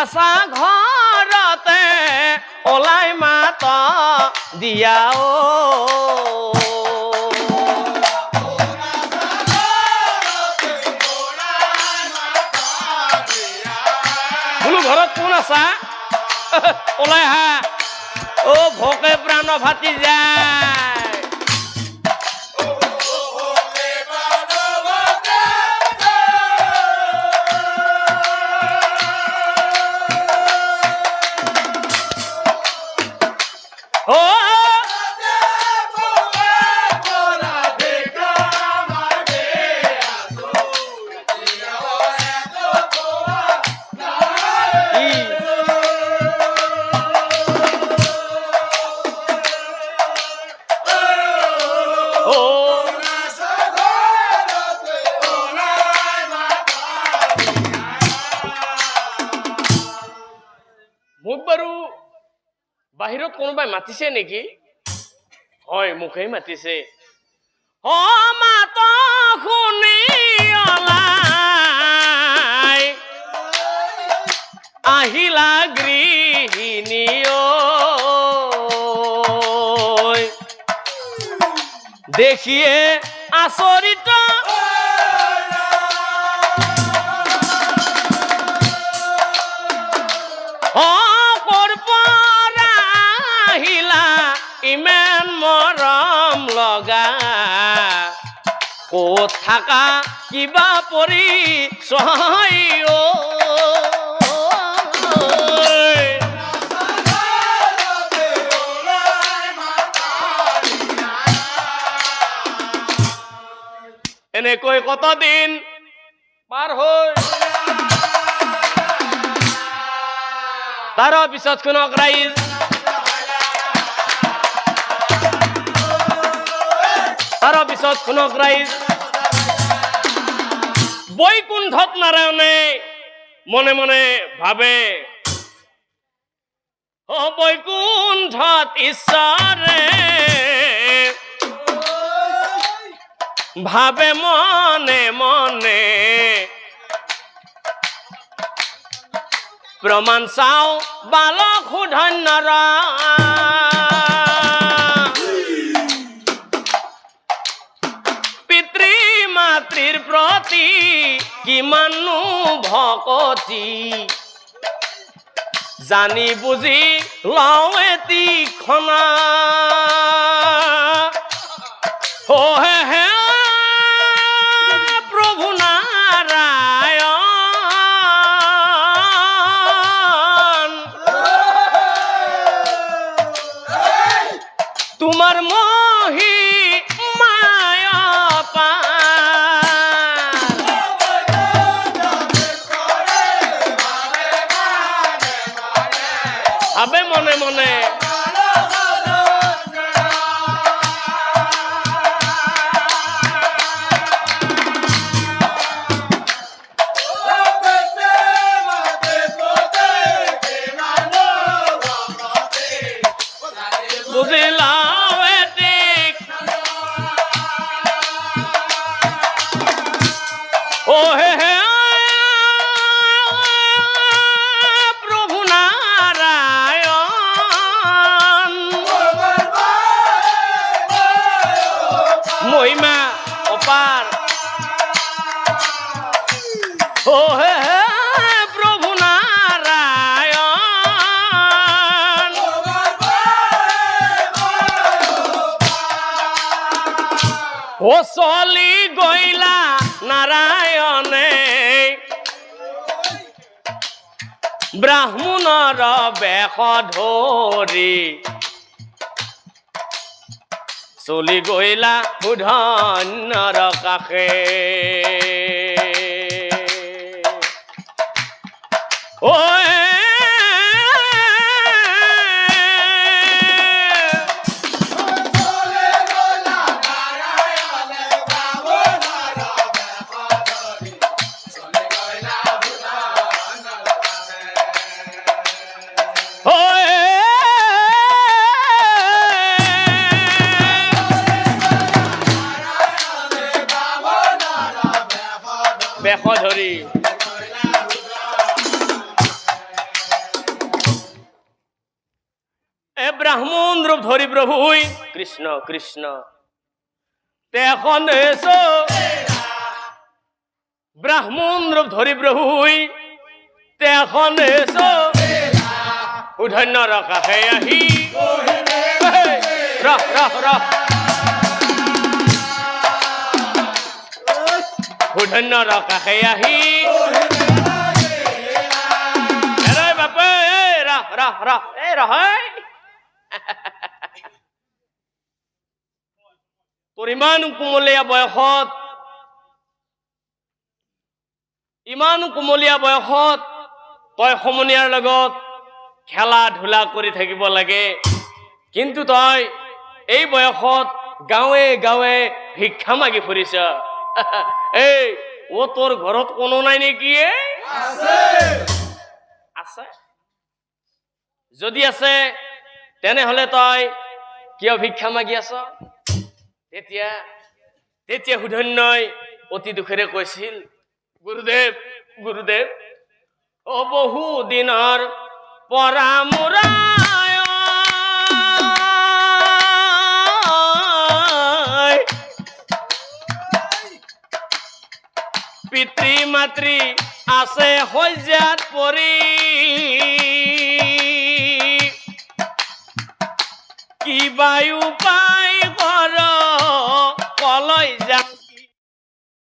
আছা ঘৰতে ওলাই মাত দিয়া বোলো ঘৰত কোন আছা ওলাই হা ভোকে প্ৰাণ ভাতি যায় মোক বাৰু বাহিৰত কোনোবাই মাতিছে নেকি হয় মুখেই মাতিছে মাত শুনি ওলাই আহিলা গৃহিণী দেখিয়ে আচৰিত ইমান মৰম লগা ক'ত থাকা কিবা পৰিচয় এনেকৈ কতদিন পাৰ হৈ তাৰ পিছত শুনক ৰাইজ তাৰ পিছত শুনক ৰাইজ বৈকুণ্ঠত নাৰায়ণে মনে মনে ভাবে বৈকুণ্ঠত ঈশ্বৰে ভাবে মনে মনে প্ৰমাণ চাও বালক সুধন্যৰ মাতৃৰ প্ৰতি কিমানো ভকতি জানি বুজি লওঁ এতিক্ষণা হে প্ৰভু নাৰায়ণ তোমাৰ মহি ভাবে মনে মনে বুঝিলাম এটিক হে মহিমা অপাৰ হে প্ৰভু নাৰায়ণ চলি গইলা নাৰায়ণে ব্ৰাহ্মণৰ বেশ ধৰি চলি গইলা সুধন্যৰ কাষে বেশ ধৰি ব্ৰাহ্মণ ৰূপ ধৰি প্ৰভুই কৃষ্ণ কৃষ্ণ তেখন এসো ব্ৰাহ্মণ ৰূপ ধৰি প্ৰভুই তেখন এসো উধন্য ৰকাষে আহি ৰহ ৰহ ৰহ উধন্য ৰকাষে আহি বাপে ৰহ ৰহ ৰহ এই ৰহ তোৰ ইমান কুমলীয়া বয়সত তই সমনীয়াৰ লগত খেলা ধূলা কৰি থাকিব লাগে কিন্তু তই এই বয়সত গাঁৱে গাঁৱে ভিক্ষা মাগি ফুৰিছ এই ও তোৰ ঘৰত কোনো নাই নেকি আছে যদি আছে তেনেহলে তই কিয় ভিক্ষা মাগি আছ তেতিয়া সুধন্যই অতি দুখেৰে কৈছিল গুৰুদেৱ গুৰুদেৱ অ বহু দিনৰ পৰা মোৰা পিতৃ মাতৃ আছে শয্যাত পৰি কিবা উপায় কৰ কলৈ যাম